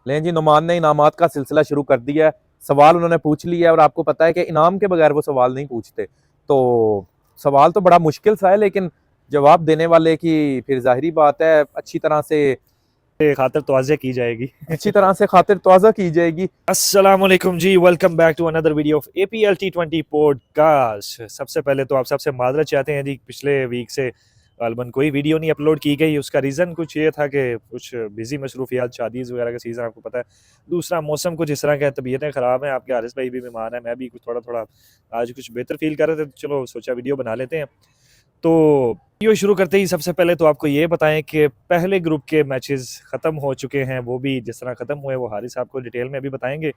लेकिन जी नुमान ने इनामात का सिलसिला शुरू कर दिया है। सवाल उन्होंने पूछ लिया है और आपको पता है कि इनाम के बगैर वो सवाल नहीं पूछते। तो सवाल तो बड़ा मुश्किल सा है, लेकिन जवाब देने वाले की फिर जाहिरी बात है खातिर तवाज़े की जाएगी। अच्छी तरह से खातिर तवाज़ा की जाएगी। अस्सलाम वालेकुम जी, welcome back to another video of APL T20 podcast. सबसे पहले तो आप सबसे माजरत चाहते हैं जी, पिछले वीक से गालबन कोई वीडियो नहीं अपलोड की गई। उसका रीज़न कुछ ये था कि कुछ बिजी मसरूफियात, शादीज़ वगैरह का सीज़न आपको पता है। दूसरा मौसम कुछ इस तरह का है, तबीयतें ख़राब हैं, आपके हारिस भाई भी बीमार हैं, मैं भी कुछ थोड़ा थोड़ा आज कुछ बेहतर फील कर रहे थे, तो चलो सोचा वीडियो बना लेते हैं। तो वीडियो शुरू करते ही सबसे पहले तो आपको ये बताएं कि पहले ग्रुप के मैचेस ख़त्म हो चुके हैं, वो भी जिस तरह ख़त्म हुए वो हारिस आपको डिटेल में अभी बताएंगे।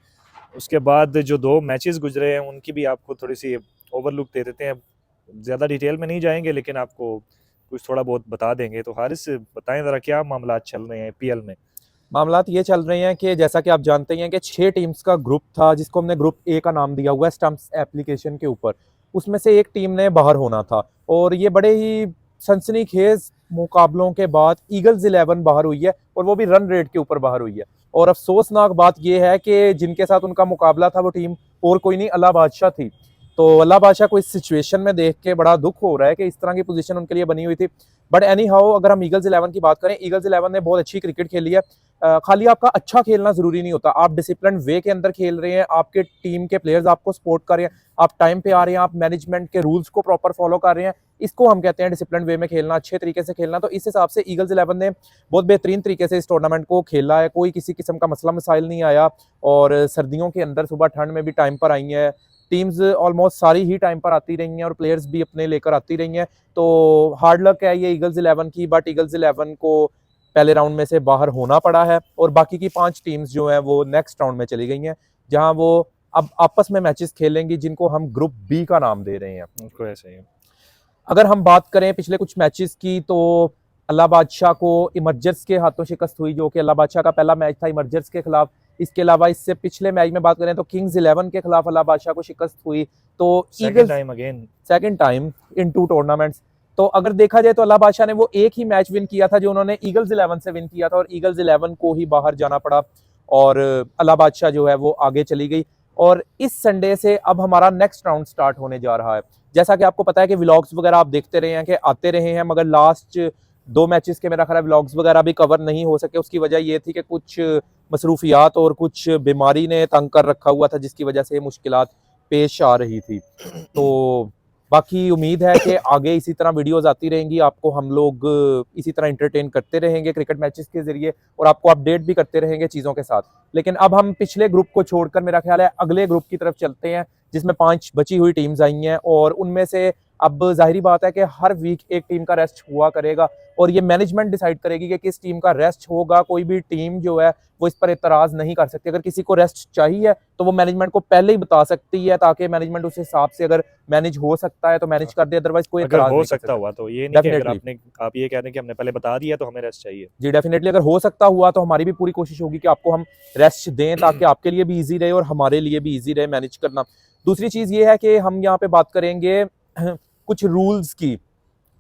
उसके बाद जो 2 मैचेस गुजरे हैं उनकी भी आपको थोड़ी सी ओवरलुक दे देते हैं। ज़्यादा डिटेल में नहीं जाएंगे, लेकिन आपको कुछ थोड़ा बहुत बता देंगे। तो हारिस बताएं ज़रा, क्या मामला चल रहे हैं PL में? मामलात ये चल रहे हैं कि जैसा कि आप जानते ही हैं कि 6 टीम्स का ग्रुप था, जिसको हमने ग्रुप ए का नाम दिया हुआ है स्टम्प्स एप्लीकेशन के ऊपर। उसमें से एक टीम ने बाहर होना था और ये बड़े ही सनसनीखेज मुकाबलों के बाद ईगल्स 11 बाहर हुई है, और वो भी रन रेट के ऊपर बाहर हुई है। और अफसोसनाक बात यह है कि जिनके साथ उनका मुकाबला था वो टीम और कोई नहीं, अल्लाह बादशाह थी। तो अल्लाह बादशाह को इस सिचुएशन में देख के बड़ा दुख हो रहा है कि इस तरह की पोजीशन उनके लिए बनी हुई थी। बट एनी हाउ, अगर हम ईगल्स 11 की बात करें, ईगल्स 11 ने बहुत अच्छी क्रिकेट खेली है। खाली आपका अच्छा खेलना जरूरी नहीं होता, आप डिसिप्लिन वे के अंदर खेल रहे हैं, आपके टीम के प्लेयर्स आपको सपोर्ट कर रहे हैं, आप टाइम पे आ रहे हैं, आप मैनेजमेंट के रूल्स को प्रॉपर फॉलो कर रहे हैं, इसको हम कहते हैं डिसिप्लिन वे में खेलना, अच्छे तरीके से खेलना। तो इस हिसाब से ईगल्स 11 ने बहुत बेहतरीन तरीके से इस टूर्नामेंट को खेला है, कोई किसी किस्म का मसला मसाइल नहीं आया। और सर्दियों के अंदर सुबह ठंड में भी टाइम पर आई हैं, टीम्स ऑलमोस्ट सारी ही टाइम पर आती रही हैं और प्लेयर्स भी अपने लेकर आती रही हैं। तो हार्ड लक है ये ईगल्स 11 की, बट ईगल्स 11 को पहले राउंड में से बाहर होना पड़ा है और बाकी की 5 टीम्स जो हैं वो नेक्स्ट राउंड में चली गई हैं, जहां वो अब आपस में मैचेस खेलेंगी, जिनको हम ग्रुप बी का नाम दे रहे हैं। उनको ऐसे ही अगर हम बात करें पिछले कुछ मैचेस की, तो अल्लाह बादशाह को इमर्जर्स के हाथों शिकस्त हुई, जो कि अल्लाह बादशाह का पहला मैच था इमर्जर्स के खिलाफ। इसके अलावा इससे पिछले मैच में बात करें तो किंग्स 11 के खिलाफ अल्लाह बादशाह को शिकस्त हुई। तो second eagles time again. Second time in 2 tournaments. तो अगर देखा जाए तो अल्लाह बादशाह ने वो एक ही मैच विन किया था जो उन्होंने ईगल्स 11 से विन किया था, और ईगल्स 11 को ही बाहर जाना पड़ा और अल्लाह बादशाह जो है वो आगे चली गई। और इस संडे से अब हमारा नेक्स्ट राउंड स्टार्ट होने जा रहा है। जैसा कि आपको पता है कि व्लॉग्स वगैरह आप देखते रहे हैं कि आते रहे हैं, मगर लास्ट 2 मैचेस के मेरा ख्याल है व्लॉग्स वगैरह भी कवर नहीं हो सके। उसकी वजह ये थी कि कुछ मसरूफियात और कुछ बीमारी ने तंग कर रखा हुआ था, जिसकी वजह से मुश्किलात पेश आ रही थी। तो बाकी उम्मीद है कि आगे इसी तरह वीडियोस आती रहेंगी, आपको हम लोग इसी तरह एंटरटेन करते रहेंगे क्रिकेट मैचेस के जरिए, और आपको अपडेट भी करते रहेंगे चीज़ों के साथ। लेकिन अब हम पिछले ग्रुप को छोड़कर मेरा ख्याल है अगले ग्रुप की तरफ चलते हैं, जिसमें 5 बची हुई टीम्स आई हैं, और उनमें से अब जाहिर बात है कि हर वीक एक टीम का रेस्ट हुआ करेगा, और ये मैनेजमेंट डिसाइड करेगी कि किस टीम का रेस्ट होगा। कोई भी टीम जो है वो इस पर एतराज़ नहीं कर सकती। अगर किसी को रेस्ट चाहिए तो वो मैनेजमेंट को पहले ही बता सकती है, ताकि मैनेजमेंट उस हिसाब से अगर मैनेज हो सकता है तो मैनेज कर दे, अदरवाइज कोई अगर एतराज़ हो नहीं कर सकता सकता। हुआ तो ये नहीं कि अगर डेफिनेटली आप ये कह रहे हैं कि हमने पहले बता दिया तो हमें रेस्ट चाहिए। जी, डेफिनेटली अगर हो सकता हुआ तो हमारी भी पूरी कोशिश होगी कि आपको हम रेस्ट दें, ताकि आपके लिए भी ईजी रहे और हमारे लिए भी ईजी रहे मैनेज करना। दूसरी चीज़ ये है कि हम यहाँ पे बात करेंगे कुछ रूल्स की।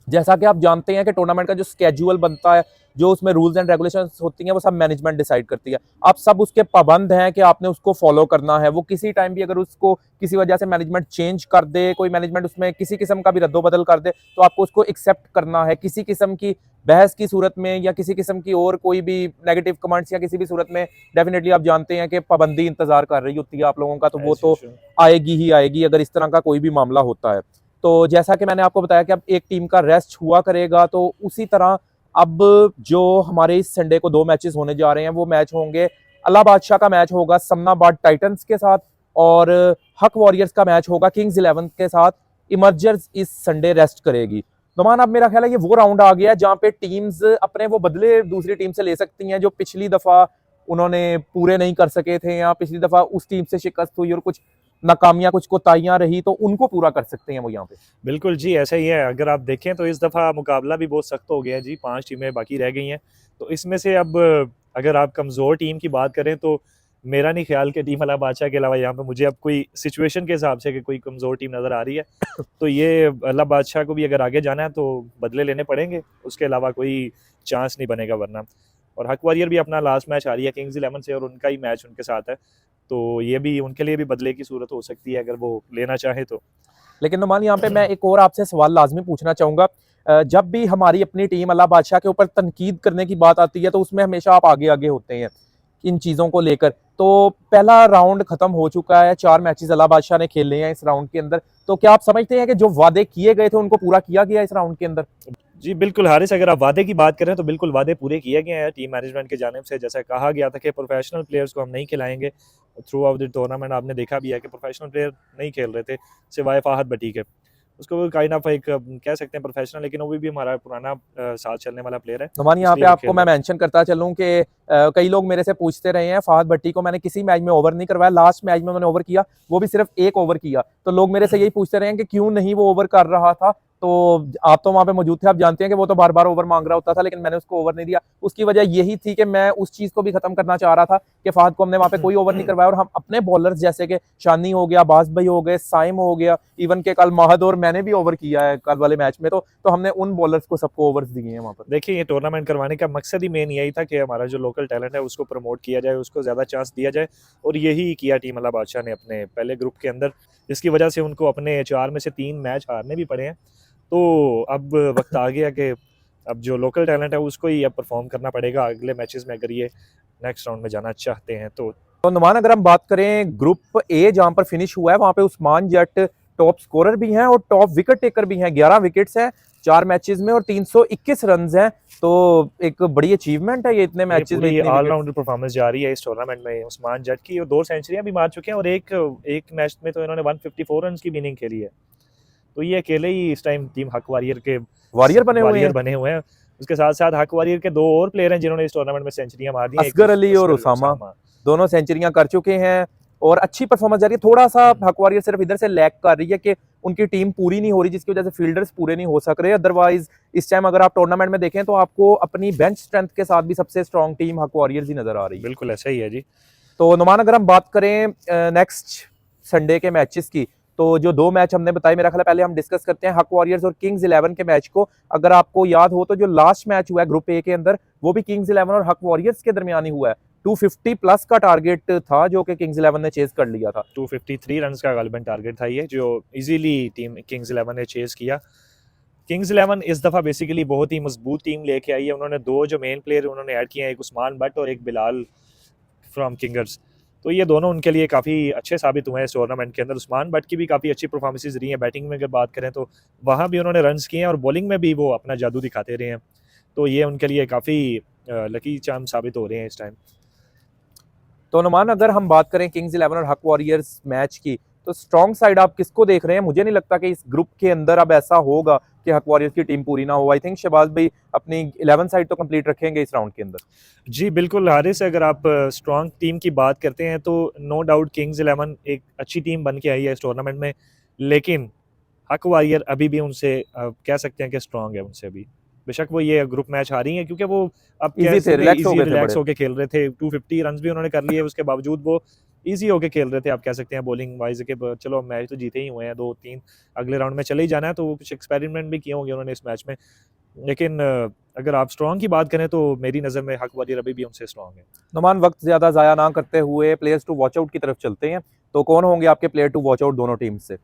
जैसा कि आप जानते हैं कि टूर्नामेंट का जो स्केड्यूल बनता है, जो उसमें रूल्स एंड रेगुलेशंस होती हैं, वो सब मैनेजमेंट डिसाइड करती है। आप सब उसके पाबंद हैं कि आपने उसको फॉलो करना है। वो किसी टाइम भी अगर उसको किसी वजह से मैनेजमेंट चेंज कर दे, कोई मैनेजमेंट उसमें किसी किस्म का भी रद्दोबदल कर दे, तो आपको उसको एक्सेप्ट करना है। किसी किस्म की बहस की सूरत में या किसी किस्म की और कोई भी नेगेटिव कमेंट्स या किसी भी सूरत में, डेफिनेटली आप जानते हैं कि पाबंदी इंतजार कर रही होती है आप लोगों का, तो वो एज तो यूजुअल। आएगी ही आएगी अगर इस तरह का कोई भी मामला होता है। तो जैसा कि मैंने आपको बताया कि अब एक टीम का रेस्ट हुआ करेगा, तो उसी तरह अब जो हमारे इस संडे को 2 मैचेस होने जा रहे हैं, वो मैच होंगे, अल्लाह बादशाह का मैच होगा समनाबाद टाइटंस के साथ, और हक वॉरियर्स का मैच होगा किंग्स 11 के साथ। इमर्जर्स इस संडे रेस्ट करेगी। नुमान, अब मेरा ख्याल है ये वो राउंड आ गया जहाँ पे टीम्स अपने वो बदले दूसरी टीम से ले सकती हैं, जो पिछली दफा उन्होंने पूरे नहीं कर सके थे, या पिछली दफा उस टीम से शिकस्त हुई और कुछ नाकामियां, कुछ कोताहियां रही, तो उनको पूरा कर सकते हैं वो यहाँ पे। बिल्कुल जी, ऐसा ही है। अगर आप देखें तो इस दफ़ा मुकाबला भी बहुत सख्त हो गया है जी, 5 टीमें बाकी रह गई हैं। तो इसमें से अब अगर आप कमज़ोर टीम की बात करें तो मेरा नहीं ख्याल कि टीम अला बादशाह के अलावा यहाँ पे मुझे अब कोई सिचुएशन के हिसाब से कि कोई कमज़ोर टीम नज़र आ रही है। तो ये अला बादशाह को भी अगर आगे जाना है तो बदले लेने पड़ेंगे, उसके अलावा कोई चांस नहीं बनेगा वरना। और हक वॉरियर भी अपना लास्ट मैच आ रही है किंग्स 11 से और उनका ही मैच उनके साथ है, तो ये भी उनके लिए भी बदले की सूरत हो सकती है अगर वो लेना चाहे तो। लेकिन नुमान यहाँ पे मैं एक और आपसे सवाल लाजमी पूछना चाहूंगा। जब भी हमारी अपनी टीम अल्लाह बादशाह के ऊपर तनकीद करने की बात आती है तो उसमें हमेशा आप आगे आगे होते हैं इन चीज़ों को लेकर। तो पहला राउंड खत्म हो चुका है, 4 मैचेस अल्लाह बादशाह ने खेले हैं इस राउंड के अंदर, तो क्या आप समझते हैं कि जो वादे किए गए थे उनको पूरा किया गया इस राउंड के अंदर? जी बिल्कुल हारिस, अगर आप वादे की बात करें तो बिल्कुल वादे पूरे किए गए हैं टीम मैनेजमेंट की जानिब से। जैसा कहा गया था कि प्रोफेशनल प्लेयर्स को हम नहीं खिलाएंगे थ्रू आउट द टूर्नामेंट, आपने देखा भी है कि प्रोफेशनल प्लेयर नहीं खेल रहे थे सिवाय फाहद भट्टी के। उसको काइंड ऑफ एक कह सकते हैं प्रोफेशनल, लेकिन वो भी हमारा पुराना साथ चलने वाला प्लेयर है। नुमान यहाँ पे इसलिए वो आपको खेल मैं रहा है। मेंशन करता चलूं कि कई लोग मेरे से पूछते रहे हैं, फहद भट्टी को मैंने किसी मैच में ओवर नहीं करवाया, लास्ट मैच में मैंने ओवर किया, वो भी सिर्फ एक ओवर किया। तो लोग मेरे से यही पूछते रहे हैं कि क्यों नहीं वो ओवर कर रहा था। तो आप तो वहां पे मौजूद थे, आप जानते हैं कि वो तो बार बार ओवर मांग रहा होता था, लेकिन मैंने उसको ओवर नहीं दिया। उसकी वजह यही थी कि मैं उस चीज को भी खत्म करना चाह रहा था कि फहद को हमने वहां पे कोई ओवर नहीं करवाया और हम अपने बॉलर्स जैसे कि शानी हो गया, बाज भाई हो गए, साइम हो गया, इवन के कल महद और मैंने भी ओवर किया है कल वाले मैच में, तो हमने उन बॉलर्स को सबको ओवर्स दिए हैं वहां पर। देखिए ये टूर्नामेंट करवाने का मकसद ही मेन यही था कि हमारा जो लोकल टैलेंट है उसको प्रमोट किया जाए, उसको ज़्यादा चांस दिया जाए, और यही किया टीम अल्लाह बादशाह ने अपने पहले ग्रुप के अंदर, जिसकी वजह से उनको अपने 4 में से 3 मैच हारने भी पड़े हैं। तो अब वक्त आ गया कि अब जो लोकल टैलेंट है उसको ही अब परफॉर्म करना पड़ेगा अगले मैचेस में अगर ये नेक्स्ट राउंड में जाना चाहते हैं तो। नुमान अगर हम बात करें ग्रुप ए जहां पर फिनिश हुआ है, वहां पे उस्मान जट टॉप स्कोरर भी हैं और टॉप विकेट टेकर भी हैं, 11 विकेट्स हैं 4 मैचेस में और 321 रन्स हैं। तो एक बड़ी अचीवमेंट है ये इतने मैचेस में इतनी ऑलराउंडर परफॉर्मेंस जा रही है इस टूर्नामेंट में उस्मान जट की, और 2 सेंचुरियां भी मार चुके हैं और एक मैच में तो इन्होंने 154 रन की इनिंग खेली है। तो ये अकेले ही इस टाइम टीम हक वॉरियर के वारियर बने हुए हैं। उसके साथ साथ हक वॉरियर के 2 और प्लेयर हैं जिन्होंने इस टूर्नामेंट में सेंचुरियां मार दी हैं, असगर अली और उसामा दोनों सेंचुरियां कर चुके हैं और अच्छी परफॉर्मेंस जा रही है। थोड़ा सा हक वॉरियर सिर्फ इधर से लैग कर रही है कि उनकी टीम पूरी नहीं हो रही, जिसकी वजह से फील्डर्स पूरे नहीं हो सक रहे। अदरवाइज इस टाइम अगर आप टूर्नामेंट में देखें तो आपको अपनी बेंच स्ट्रेंथ के साथ भी सबसे स्ट्रॉन्ग टीम हक वॉरियर्स ही नजर आ रही है। बिल्कुल ऐसा ही है जी। तो नुमान अगर हम बात करें नेक्स्ट संडे के मैचेस की, तो जो 2 मैच हमने बताए, मेरा ख्याल है पहले हम डिस्कस करते हैं हक वॉरियर्स और किंग्स 11 के मैच को। अगर आपको याद हो तो जो लास्ट मैच हुआ है ग्रुप ए के अंदर, वो भी किंग्स 11 और हक वॉरियर्स के दरमियान ही हुआ है। 250 प्लस का टारगेट था जो कि किंग्स 11 ने चेज कर लिया था। 253 रन का गालिबन टारगेट था ये, जो इजीली टीम किंग्स 11 ने चेज किया। किंग्स 11 इस दफ़ा बेसिकली बहुत ही मजबूत टीम लेके आई है। उन्होंने 2 जो मेन प्लेयर उन्होंने ऐड किए हैं, एक उस्मान भट्ट और एक बिलाल फ्रॉम किंगर्स। तो ये दोनों उनके लिए काफ़ी अच्छे साबित हुए हैं इस टूर्नामेंट के अंदर। उस्मान भट्ट की भी काफ़ी अच्छी परफॉर्मेंसेज रही हैं। बैटिंग में अगर बात करें तो वहाँ भी उन्होंने रन्स किए हैं और बॉलिंग में भी वो अपना जादू दिखाते रहे हैं। तो ये उनके लिए काफ़ी लकी चार्म साबित हो रहे हैं इस टाइम। तो नुमान अगर हम बात करें किंग्स 11 और हक वॉरियर्स मैच की, तो स्ट्रॉन्ग साइड आप किसको देख रहे हैं? मुझे नहीं लगता कि इस ग्रुप के अंदर अब ऐसा होगा कि हक वॉरियर्स की टीम पूरी ना हो। आई थिंक शहबाज भाई अपनी 11 साइड तो कंप्लीट रखेंगे इस राउंड के अंदर। जी बिल्कुल हारिस, अगर आप स्ट्रॉन्ग टीम की बात करते हैं तो नो डाउट किंग्स 11 एक अच्छी टीम बन के आई है इस टूर्नामेंट में, लेकिन हक वॉरियर अभी भी उनसे कह सकते हैं कि स्ट्रॉन्ग है उनसे भी। बेशक वो ये ग्रुप मैच हारी हैं क्योंकि वो अब रिलैक्स होके खेल रहे थे। 250 रन भी उन्होंने कर लिए, उसके बावजूद वो इजी होके खेल रहे थे। आप कह सकते हैं बॉलिंग वाइज के चलो मैच तो जीते ही हुए हैं 2-3, अगले राउंड में चले ही जाना है, तो कुछ एक्सपेरिमेंट भी किए होंगे उन्होंने इस मैच में। लेकिन अगर आप स्ट्रॉन्ग की बात करें तो मेरी नज़र में हक वॉरियर अभी भी उनसे स्ट्रॉन्ग है। नुमान वक्त ज्यादा जाया ना करते हुए प्लेयर्स टू वॉच आउट की तरफ चलते हैं। तो कौन होंगे आपके प्लेयर टू वॉच आउट दोनों टीम से?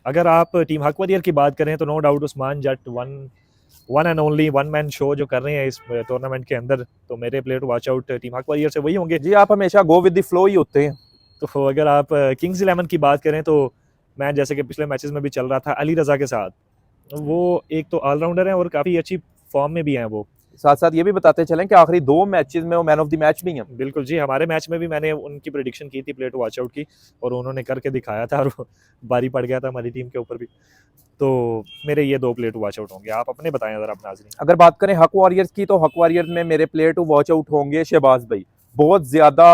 अगर आप टीम हक वॉरियर की बात करें तो no doubt Usman Jat one and only one man show जो कर रहे हैं इस टूर्नामेंट के अंदर, तो मेरे player to watch out team Haq warrior से वही होंगे। जी आप हमेशा गो विद द फ्लो ही होते हैं। तो अगर आप किंग्स 11 की बात करें तो मैं जैसे कि पिछले मैचेस में भी चल रहा था अली रजा के साथ, वो एक तो ऑलराउंडर हैं और काफ़ी अच्छी फॉर्म में भी हैं वो। साथ साथ ये भी बताते चलें कि आखिरी 2 मैचेस में वो मैन ऑफ द मैच भी हैं। बिल्कुल जी, हमारे मैच में भी मैंने उनकी प्रेडिक्शन की थी प्लेयर टू वॉच आउट की, और उन्होंने करके दिखाया था और बारी पड़ गया था हमारी टीम के ऊपर भी। तो मेरे ये 2 प्लेयर टू वॉच आउट होंगे। आप अपने बताएं अगर आप नाज़रीन। अगर बात करें हक वॉरियर्स की, तो हक वॉरियर्स में मेरे प्लेयर टू वॉच आउट होंगे शहबाज भाई। बहुत ज्यादा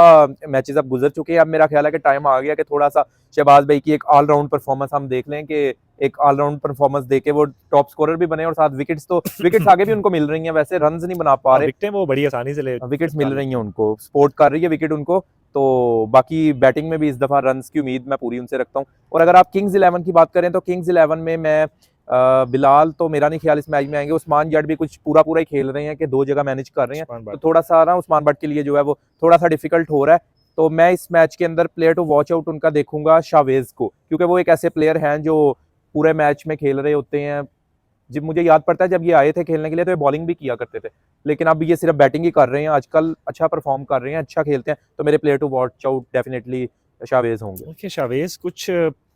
मैचेस अब गुजर चुके हैं, अब मेरा ख्याल है कि टाइम आ गया कि थोड़ा सा शहबाज भाई की एक ऑलराउंड परफॉर्मेंस हम देख लें, कि एक ऑलराउंड परफॉर्मेंस देके वो टॉप स्कोरर भी बने और साथ विकेट्स आगे भी उनको मिल रही हैं। वैसे रन्स नहीं बना पा रहे, विकेटें वो बड़ी आसानी से विकेट्स मिल रही हैं उनको, सपोर्ट कर रही है विकेट उनको। तो बाकी बैटिंग में भी इस दफा रन्स की उम्मीद मैं पूरी उनसे रखता हूँ। और अगर आप किंग्स 11 की बात करें तो किंग्स 11 में मैं बिलाल तो मेरा नहीं ख्याल इस मैच में आएंगे। उस्मान जट भी कुछ पूरा पूरा ही खेल रहे हैं कि 2 जगह मैनेज कर रहे हैं, तो थोड़ा सा ना उस्मान बट के लिए जो है वो थोड़ा सा डिफिकल्ट हो रहा है। तो मैं इस मैच के अंदर प्लेयर टू वॉच आउट उनका देखूंगा शावेज को, क्योंकि वो एक ऐसे प्लेयर हैं जो पूरे मैच में खेल रहे होते हैं। जब मुझे याद पड़ता है जब ये आए थे खेलने के लिए तो ये बॉलिंग भी किया करते थे, लेकिन अब ये सिर्फ बैटिंग ही कर रहे हैं आजकल। अच्छा परफॉर्म कर रहे हैं, अच्छा खेलते हैं, तो मेरे player to watch out definitely Shavez होंगे। देखिए शावेज कुछ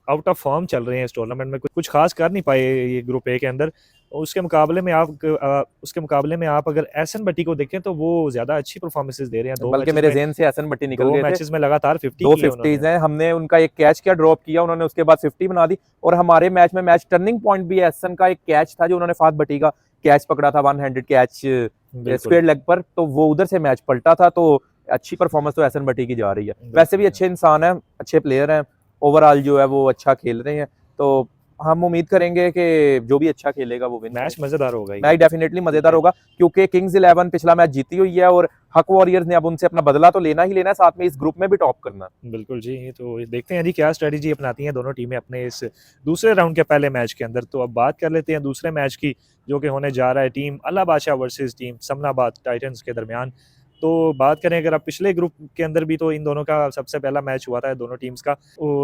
आउट ऑफ फॉर्म चल रहे हैं इस टूर्नामेंट में, कुछ खास कर नहीं पाए ये ग्रुप ए के अंदर। उसके मुकाबले में आप अगर एहसन भट्टी को देखें तो वो ज्यादा अच्छी परफॉर्मेंसेस दे रहे हैं। बल्कि मेरे ज़हन से एहसन भट्टी निकल गए थे। मैचेस में लगातार 50 2 किए 50s हैं। हमने उन्होंने एक कैच किया, ड्रॉप किया, उन्होंने उसके बाद 50 बना दी। और हमारे मैच टर्निंग पॉइंट भी एहसन का एक कैच था जो उन्होंने फात भट्टी का कैच पकड़ा था, 1 हैंडेड कैच स्क्वायर लेग पर, तो वो उधर से मैच पलटा था। तो अच्छी परफॉर्मेंस तो एहसन भट्टी की जा रही है। वैसे भी अच्छे इंसान है, अच्छे प्लेयर हैं, ओवरऑल जो है वो अच्छा खेल रहे हैं। तो हम उम्मीद करेंगे कि जो भी अच्छा खेलेगा वो विन। मैच मजेदार होगा, मैच डेफिनेटली मजेदार होगा, क्योंकि किंग्स 11 पिछला मैच जीती हुई है और हक वॉरियर्स ने अब उनसे अपना बदला तो लेना ही लेना है, साथ में इस ग्रुप में भी टॉप करना। बिल्कुल जी, तो देखते हैं जी क्या स्ट्रेटजी अपनाती हैं दोनों टीमें अपने इस दूसरे राउंड के पहले मैच के अंदर। तो अब बात कर लेते हैं दूसरे मैच की, जो कि होने जा रहा है टीम अल्लाह बादशाह वर्सेस टीम समनाबाद टाइटंस के दरमियान। तो बात करें अगर आप पिछले ग्रुप के अंदर भी, तो इन दोनों का सबसे पहला मैच हुआ था दोनों टीम्स का।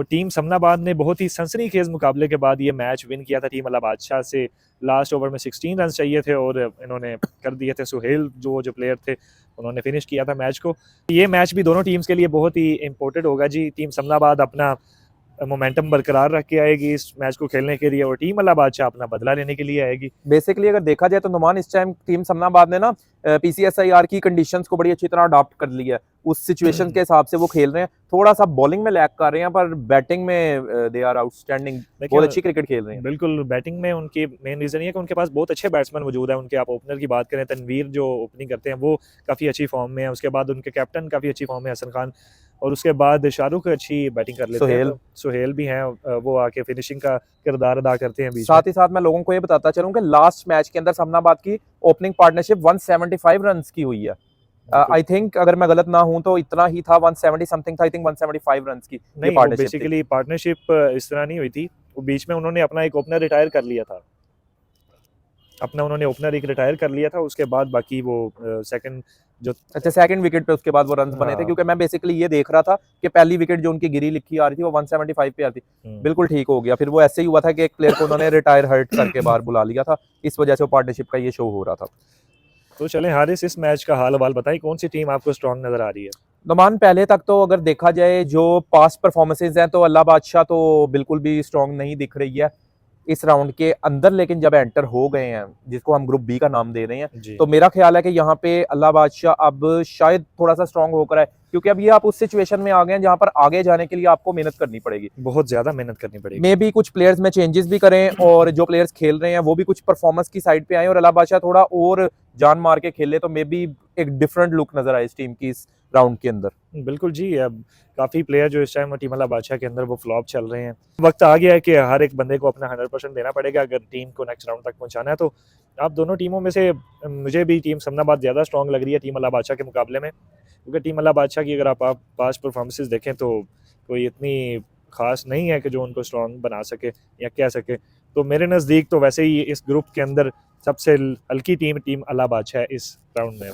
टीम समनाबाद ने बहुत ही सनसनीखेज मुकाबले के बाद ये मैच विन किया था टीम अल्लाह बादशाह से। लास्ट ओवर में 16 रन चाहिए थे और इन्होंने कर दिए थे। सुहेल जो प्लेयर थे उन्होंने फिनिश किया था मैच को। ये मैच भी दोनों टीम्स के लिए बहुत ही इंपॉर्टेंट होगा जी। टीम समनाबाद अपना मोमेंटम बरकरार रख के आएगी इस मैच को खेलने के लिए, और टीम अल्लाह बादशाह अपना बदला लेने के लिए आएगी। बेसिकली अगर देखा जाए तो नुमान इस टाइम टीम समनाबाद ने ना पीसीएसआईआर की कंडीशंस को बड़ी अच्छी तरह अडॉप्ट कर लिया है। उस सिचुएशन के हिसाब से वो खेल रहे हैं। थोड़ा सा बॉलिंग में लैग कर रहे हैं, पर बैटिंग में दे आर आउटस्टैंडिंग, बहुत अच्छी क्रिकेट खेल रहे हैं। बिल्कुल, बैटिंग में उनकी मेन रीजन ये है कि उनके पास बहुत अच्छे बैट्समैन मौजूद है। उनके आप ओपनर की बात करें, तनवीर जो ओपनिंग करते हैं वो काफ़ी अच्छी फॉर्म में है। उसके बाद उनके कैप्टन काफ़ी अच्छी फॉर्म में हसन खान, और उसके बाद शाहरुख अच्छी बैटिंग कर लेते हैं। सुहेल भी हैं, वो आके फिनिशिंग का किरदार अदा करते हैं बीच में। साथ ही साथ मैं लोगों को ये बताता चलूं कि लास्ट मैच के अंदर समनाबाद की ओपनिंग पार्टनरशिप 175 रन की हुई है। आई थिंक अगर मैं गलत ना हूं तो इतना ही था, 170 समथिंग था, आई थिंक 175 रन की नहीं, ये पार्टनरशिप बेसिकली पार्टनरशिप इस तरह नहीं हुई थी। वो बीच में उन्होंने अपना एक ओपनर रिटायर कर लिया था, उन्होंने ओपनर एक रिटायर कर लिया था। उसके बाद बाकी वो सेकंड जो अच्छा सेकंड विकेट पे उसके बाद वो रन बने थे, क्योंकि मैं बेसिकली ये देख रहा था कि पहली विकेट जो उनकी गिरी लिखी आ रही थी वो 175 पे आ रही थी। बिल्कुल ठीक हो गया। फिर वो ऐसे ही हुआ था कि एक प्लेयर को उन्होंने रिटायर हर्ट करके बाहर बुला लिया था, इस वजह से वो पार्टनरशिप का ये शो हो रहा था। तो चलें हारिस, इस मैच का हाल हवाल बताएं, कौन सी टीम आपको स्ट्रांग नजर आ रही है? नुमान पहले तक तो अगर देखा जाए जो पास्ट परफॉर्मेंसेज हैं तो अल्लाह बादशाह तो बिल्कुल भी स्ट्रांग नहीं दिख रही है इस राउंड के अंदर, लेकिन जब एंटर हो गए हैं जिसको हम ग्रुप बी का नाम दे रहे हैं, तो मेरा ख्याल है कि यहाँ पे अल्लाह बादशाह अब शायद थोड़ा सा स्ट्रांग होकर आए, क्योंकि अब ये आप उस सिचुएशन में आ गए हैं जहां पर आगे जाने के लिए आपको मेहनत करनी पड़ेगी, बहुत ज्यादा मेहनत करनी पड़ेगी। मे भी कुछ प्लेयर्स में चेंजेस भी करें और जो प्लेयर्स खेल रहे हैं वो भी कुछ परफॉर्मेंस की साइड पे आए और अल्लाह बादशाह थोड़ा और जान मार के खेले, तो मे बी एक डिफरेंट लुक नजर आए इस टीम की इस राउंड के अंदर। बिल्कुल जी, अब काफ़ी प्लेयर जो इस टाइम टीम अल्लाह बादशाह के अंदर वो फ्लॉप चल रहे हैं। वक्त आ गया है कि हर एक बंदे को अपना 100% देना पड़ेगा अगर टीम को नेक्स्ट राउंड तक पहुंचाना है। तो आप दोनों टीमों में से मुझे भी टीम समनाबाद ज़्यादा स्ट्रॉन्ग लग रही है टीम अल्लाह बादशाह के मुकाबले में, क्योंकि टीम अल्लाह बादशाह की अगर आप पास्ट परफॉर्मेंसेज देखें तो कोई इतनी खास नहीं है कि जो उनको स्ट्रॉन्ग बना सके या कह सके। तो मेरे नज़दीक तो वैसे ही इस ग्रुप के अंदर सबसे हल्की टीम अल्लाह बादशाह है इस राउंड में।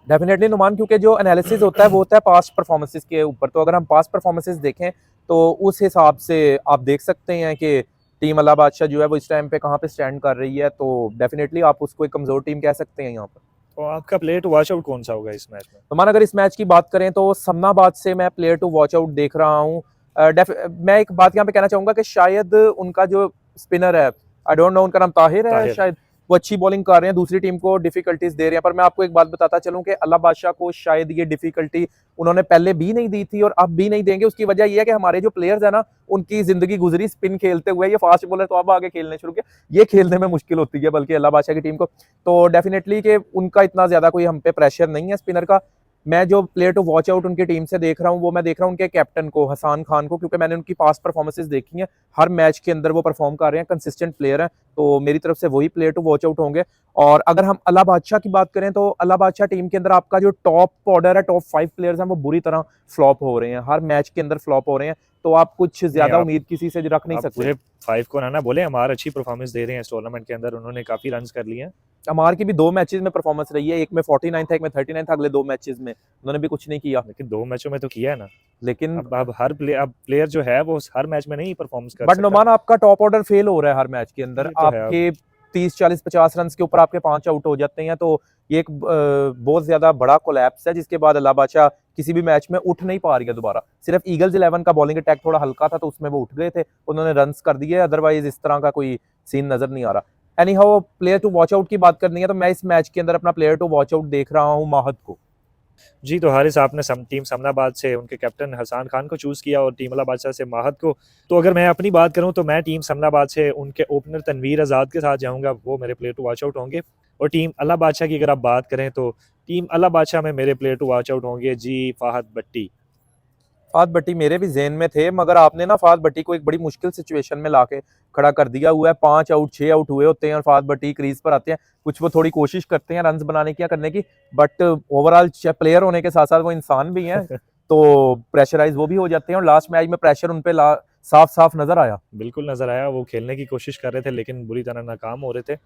डेफिनेटली नुमान, क्योंकि जो एनालिसिस होता है वो होता है पास्ट परफॉर्मेंसेस के ऊपर, तो अगर हम पास्ट परफॉर्मेंसेस देखें तो उस हिसाब से आप देख सकते हैं कि टीम अल्लाह बादशाह जो है वो इस टाइम पे कहाँ पे स्टैंड कर रही है, तो डेफिनेटली आप उसको एक कमजोर टीम कह सकते हैं यहाँ पर। तो आपका प्लेयर टू वॉच आउट कौन सा होगा इस मैच में? तो मान अगर इस मैच की बात करें तो समनाबाद से मैं प्लेयर टू वॉच आउट देख रहा हूँ। मैं एक बात यहाँ पे कहना चाहूंगा कि शायद उनका जो स्पिनर है, आई डोंट नो उनका नाम ताहिर है शायद, वो अच्छी बॉलिंग कर रहे हैं, दूसरी टीम को डिफिकल्टीज दे रहे हैं। पर मैं आपको एक बात बताता चलूं कि अल्लाह बादशाह को शायद ये डिफिकल्टी उन्होंने पहले भी नहीं दी थी और अब भी नहीं देंगे। उसकी वजह यह है कि हमारे जो प्लेयर्स है ना उनकी जिंदगी गुजरी स्पिन खेलते हुए, ये फास्ट बॉलर तो अब आगे खेलने शुरू किया, ये खेलने में मुश्किल होती है बल्कि अल्लाह बादशाह की टीम को। तो डेफिनेटली कि उनका इतना ज्यादा कोई हम पे प्रेशर नहीं है स्पिनर का। मैं जो प्लेयर टू वॉच आउट उनकी टीम से देख रहा हूँ वो मैं देख रहा हूँ उनके कैप्टन को, हसन खान को, क्योंकि मैंने उनकी पास्ट परफॉर्मेंसेस देखी हैं, हर मैच के अंदर वो परफॉर्म कर रहे हैं, कंसिस्टेंट प्लेयर हैं, तो मेरी तरफ से वही प्लेयर टू वॉच आउट होंगे। और अगर हम अल्लाह बादशाह की बात करें तो अल्लाह बादशाह टीम के अंदर आपका जो टॉप ऑर्डर है, टॉप 5 प्लेयर्स हैं, वो बुरी तरह फ्लॉप हो रहे हैं, हर मैच के अंदर फ्लॉप हो रहे हैं। तो आप कुछ ज्यादा आप- उम्मीद किसी से रख नहीं आप सकते। पूरे 5 को ना बोले, हमारा अच्छी परफॉर्मेंस दे रहे हैं इस टूर्नामेंट के अंदर, उन्होंने काफी रन कर लिए हैं। अमार की भी 2 मैचेस में परफॉर्मेंस रही है, एक में 49 था, एक में 39 था, अगले 2 मैचेस में उन्होंने भी कुछ नहीं किया। लेकिन 2 मैचों में तो किया है ना। लेकिन अब अब प्लेयर जो है वो हर मैच में नहीं परफॉर्मेंस कर बट सकता। नुमान आपका टॉप ऑर्डर फेल हो रहा है हर मैच के अंदर, ये तो है। आपके 30 40 50 रन के ऊपर आपके 5 आउट हो जाते हैं, तो ये एक बहुत ज्यादा बड़ा कोलैप्स है, जिसके बाद अल्लाह बादशाह किसी भी मैच में उठ नहीं पा रही है दोबारा। सिर्फ ईगल्स 11 का बॉलिंग अटैक थोड़ा हल्का था, तो उसमें वो उठ गए थे, उन्होंने रन्स कर दिए, अदरवाइज इस तरह का कोई सीन नजर नहीं आ रहा। Anyhow, player to watch out की बात करनी है तो मैं इस मैच के अंदर अपना प्लेयर टू वॉच आउट देख रहा हूँ माहद को। जी, तो हारिस आपने टीम समनाबाद से उनके कैप्टन हसान खान को चूज़ किया और टीम अला बादशाह से माहद को। तो अगर मैं अपनी बात करूं तो मैं टीम समनाबाद से उनके ओपनर तनवीर आज़ाद के साथ जाऊंगा, वो मेरे प्लेयर टू वॉच आउट होंगे। और टीम अला बादशाह की अगर आप बात करें तो टीम अला बादशाह में मेरे प्लेयर टू वॉच आउट होंगे जी फाहद भट्टी। फाद भट्टी मेरे भी जेन में थे, मगर आपने ना फाद भट्टी को एक बड़ी मुश्किल सिचुएशन में लाके खड़ा कर दिया हुआ है। 5 आउट 6 आउट हुए होते हैं और फाद भट्टी क्रीज पर आते हैं, कुछ वो थोड़ी कोशिश करते हैं रन्स बनाने की या करने की, बट ओवरऑल प्लेयर होने के साथ साथ वो इंसान भी हैं, तो प्रेशराइज वो भी हो जाते हैं, और लास्ट मैच में प्रेशर उन पे साफ साफ नजर आया। बिल्कुल नज़र आया, वो खेलने की कोशिश कर रहे थे लेकिन बुरी तरह नाकाम हो रहे थे।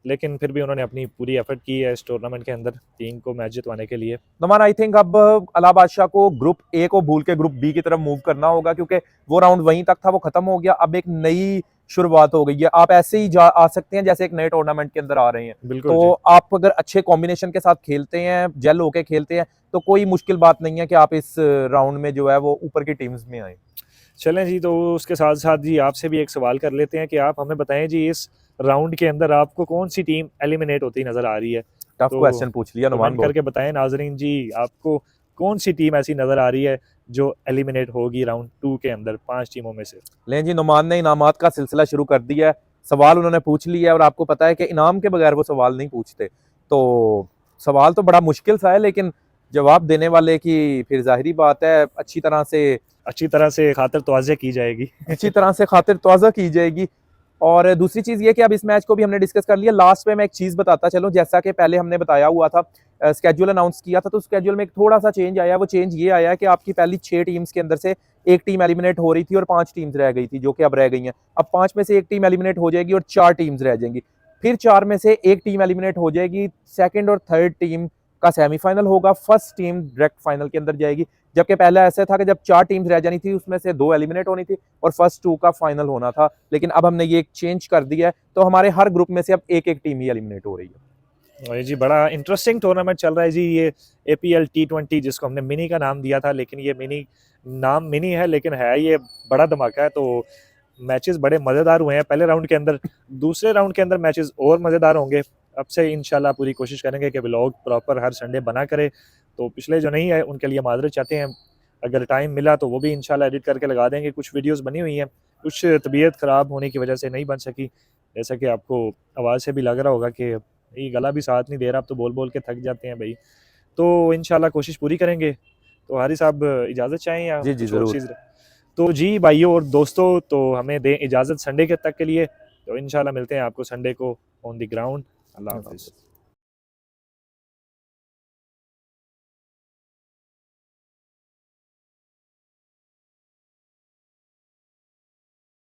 लेकिन फिर भी उन्होंने अपनी पूरी एफर्ट की है इस टूर्नामेंट के अंदर टीम को मैच जितवाने के लिए। नमान आई थिंक अब अला बादशाह को ग्रुप ए को भूल के ग्रुप बी की तरफ मूव करना होगा, क्योंकि वो राउंड वहीं तक था, वो खत्म हो गया, अब एक नई शुरुआत हो गई है। आप ऐसे ही आ सकते हैं जैसे एक नए टूर्नामेंट के अंदर आ रहे हैं, बिल्कुल तो जी। आप अगर अच्छे कॉम्बिनेशन के साथ खेलते हैं, जेल होके खेलते हैं, तो कोई मुश्किल बात नहीं है कि आप इस राउंड में जो है वो ऊपर की टीम्स में आए। चलें जी, तो उसके साथ साथ जी आपसे भी एक सवाल कर लेते हैं कि आप हमें बताएं जी इस राउंड के अंदर आपको कौन सी टीम एलिमिनेट होती नजर आ रही है। टफ तो क्वेश्चन पूछ लिया नुमान कमेंट बहुत। करके बताएं नाजरीन जी, आपको कौन सी टीम ऐसी नजर आ रही है जो एलिमिनेट होगी राउंड 2 के अंदर 5 टीमों में से। लें जी, नुमान ने इनामात का सिलसिला शुरू कर दिया है, सवाल उन्होंने पूछ लिया है, और आपको पता है कि इनाम के बगैर वो सवाल नहीं पूछते, तो सवाल तो बड़ा मुश्किल सा है, लेकिन जवाब देने वाले की फिर जाहिरी बात है अच्छी तरह से खातिर तवाज़े की जाएगी। अच्छी तरह से खातिर तवाज़ा की जाएगी। और दूसरी चीज ये कि अब इस मैच को भी हमने डिस्कस कर लिया। लास्ट में मैं एक चीज बताता चलूं, जैसा कि पहले हमने बताया हुआ था, स्केड्यूल अनाउंस किया था, तो स्केड्यूल में एक थोड़ा सा चेंज आया। वो चेंज ये आया कि आपकी पहली 6 टीम्स के अंदर से एक टीम एलिमिनेट हो रही थी और 5 टीम्स रह गई थी, जो कि अब रह गई हैं। अब 5 में से एक टीम एलिमिनेट हो जाएगी और 4 टीम्स रह जाएंगी। फिर 4 में से एक टीम एलिमिनेट हो जाएगी, सेकंड और थर्ड टीम का सेमीफाइनल होगा, फर्स्ट टीम डायरेक्ट फाइनल के अंदर जाएगी। जबकि पहले ऐसा था कि जब 4 टीम्स रह जानी थी, उसमें से 2 एलिमिनेट होनी थी और फर्स्ट 2 का फाइनल होना था। लेकिन अब हमने ये चेंज कर दिया है, तो हमारे हर ग्रुप में से अब एक एक टीम ही एलिमिनेट हो रही है। और जी बड़ा इंटरेस्टिंग टूर्नामेंट चल रहा है जी, ये APL T20 जिसको हमने मिनी का नाम दिया था, लेकिन ये नाम मिनी है लेकिन है ये बड़ा धमाका है। तो मैचेस बड़े मज़ेदार हुए हैं पहले राउंड के अंदर, दूसरे राउंड के अंदर मैचेस और मज़ेदार होंगे। अब से इंशाल्लाह पूरी कोशिश करेंगे कि व्लॉग प्रॉपर हर संडे बना करे। तो पिछले जो नहीं है उनके लिए माजरत चाहते हैं, अगर टाइम मिला तो वो भी इंशाल्लाह एडिट करके लगा देंगे। कुछ वीडियोस बनी हुई हैं, कुछ तबीयत ख़राब होने की वजह से नहीं बन सकी, जैसा कि आपको आवाज़ से भी लग रहा होगा कि ये गला भी साथ नहीं दे रहा, अब तो बोल बोल के थक जाते हैं भाई। तो इंशाल्लाह कोशिश पूरी करेंगे। तो हारिस साहब इजाज़त चाहें या जी जी कुछ और जरूर। चीज़? तो जी भाइयों और दोस्तों, तो हमें दें इजाज़त संडे के तक के लिए। तो इंशाल्लाह मिलते हैं आपको संडे को ऑन द ग्राउंड। अल्लाह हाफ़िज़।